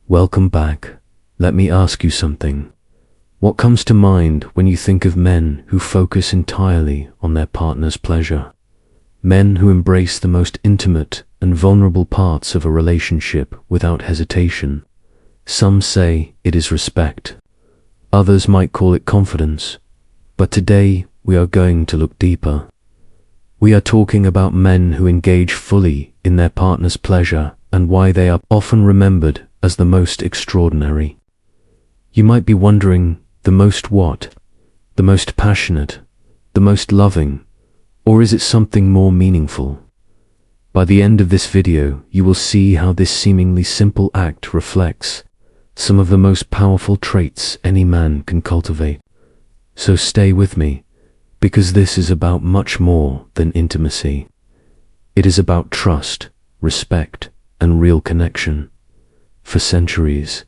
Welcome back. Let me ask you something. What comes to mind when you think of men who focus entirely on their partner's pleasure? Men who embrace the most intimate and vulnerable parts of a relationship without hesitation. Some say it is respect. Others might call it confidence. But today we are going to look deeper. We are talking about men who engage fully in their partner's pleasure and why they are often remembered as the most extraordinary. You might be wondering, the most what? The most passionate? The most loving? Or is it something more meaningful? By the end of this video, you will see how this seemingly simple act reflects some of the most powerful traits any man can cultivate. So stay with me, because this is about much more than intimacy. It is about trust, respect, and real connection. For centuries,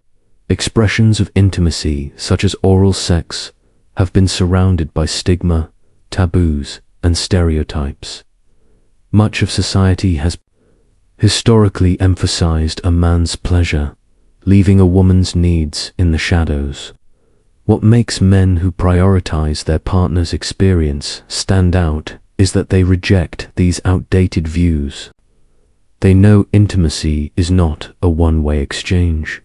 expressions of intimacy, such as oral sex, have been surrounded by stigma, taboos, and stereotypes. Much of society has historically emphasized a man's pleasure, leaving a woman's needs in the shadows. What makes men who prioritize their partner's experience stand out is that they reject these outdated views. They know intimacy is not a one-way exchange.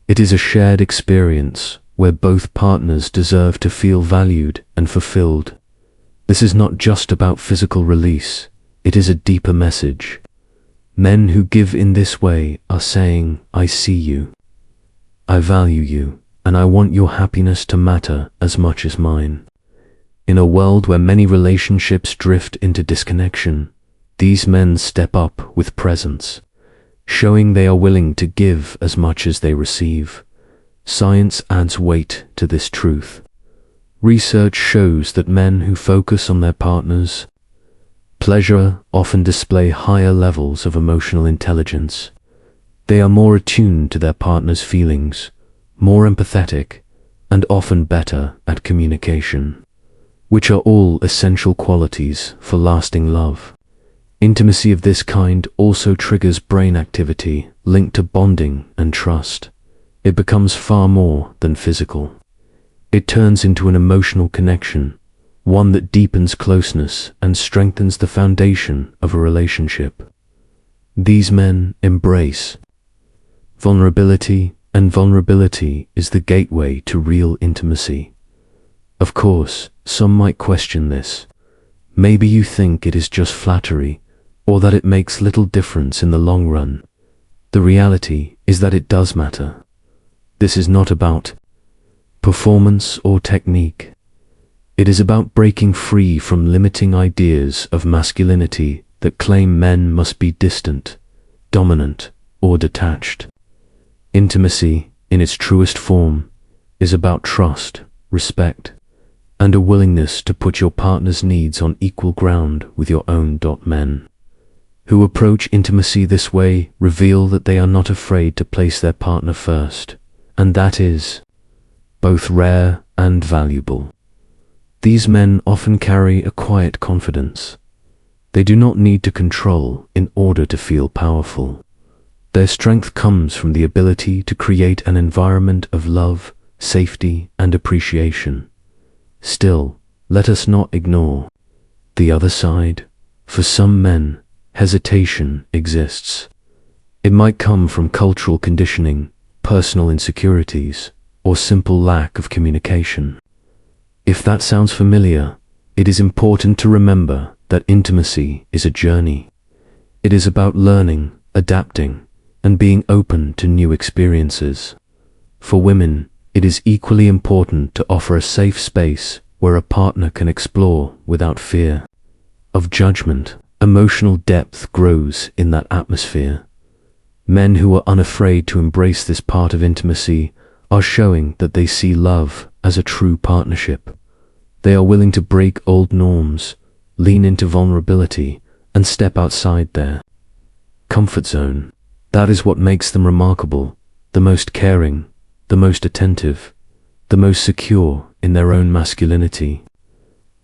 It is a shared experience where both partners deserve to feel valued and fulfilled. This is not just about physical release, it is a deeper message. Men who give in this way are saying, I see you, I value you, and I want your happiness to matter as much as mine. In a world where many relationships drift into disconnection, these men step up with presence, showing they are willing to give as much as they receive. Science adds weight to this truth. Research shows that men who focus on their partner's pleasure often display higher levels of emotional intelligence. They are more attuned to their partner's feelings, more empathetic, and often better at communication, which are all essential qualities for lasting love. Intimacy of this kind also triggers brain activity linked to bonding and trust. It becomes far more than physical. It turns into an emotional connection, one that deepens closeness and strengthens the foundation of a relationship. These men embrace vulnerability, and vulnerability is the gateway to real intimacy. Of course, some might question this. Maybe you think it is just flattery, or that it makes little difference in the long run. The reality is that it does matter. This is not about performance or technique. It is about breaking free from limiting ideas of masculinity that claim men must be distant, dominant, or detached. Intimacy, in its truest form, is about trust, respect, and a willingness to put your partner's needs on equal ground with your own. Men who approach intimacy this way reveal that they are not afraid to place their partner first, and that is both rare and valuable. These men often carry a quiet confidence. They do not need to control in order to feel powerful. Their strength comes from the ability to create an environment of love, safety, and appreciation. Still, let us not ignore the other side. For some men, hesitation exists. It might come from cultural conditioning, personal insecurities, or simple lack of communication. If that sounds familiar, it is important to remember that intimacy is a journey. It is about learning, adapting, and being open to new experiences. For women, it is equally important to offer a safe space where a partner can explore without fear of judgment. Emotional depth grows in that atmosphere. Men who are unafraid to embrace this part of intimacy are showing that they see love as a true partnership. They are willing to break old norms, lean into vulnerability, and step outside their comfort zone. That is what makes them remarkable, the most caring, the most attentive, the most secure in their own masculinity.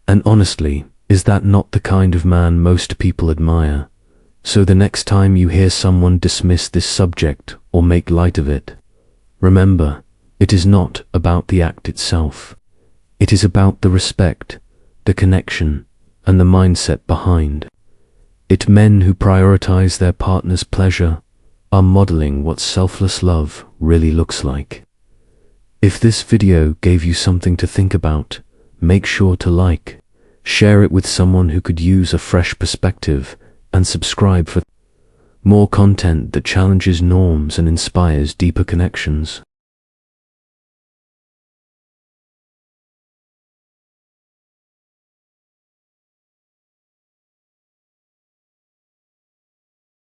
And honestly, is that not the kind of man most people admire? So the next time you hear someone dismiss this subject or make light of it, Remember, it is not about the act itself. It is about the respect, the connection, and the mindset behind it. Men who prioritize their partner's pleasure are modeling what selfless love really looks like. If this video gave you something to think about, make sure to like, share it with someone who could use a fresh perspective, and subscribe for more content that challenges norms and inspires deeper connections.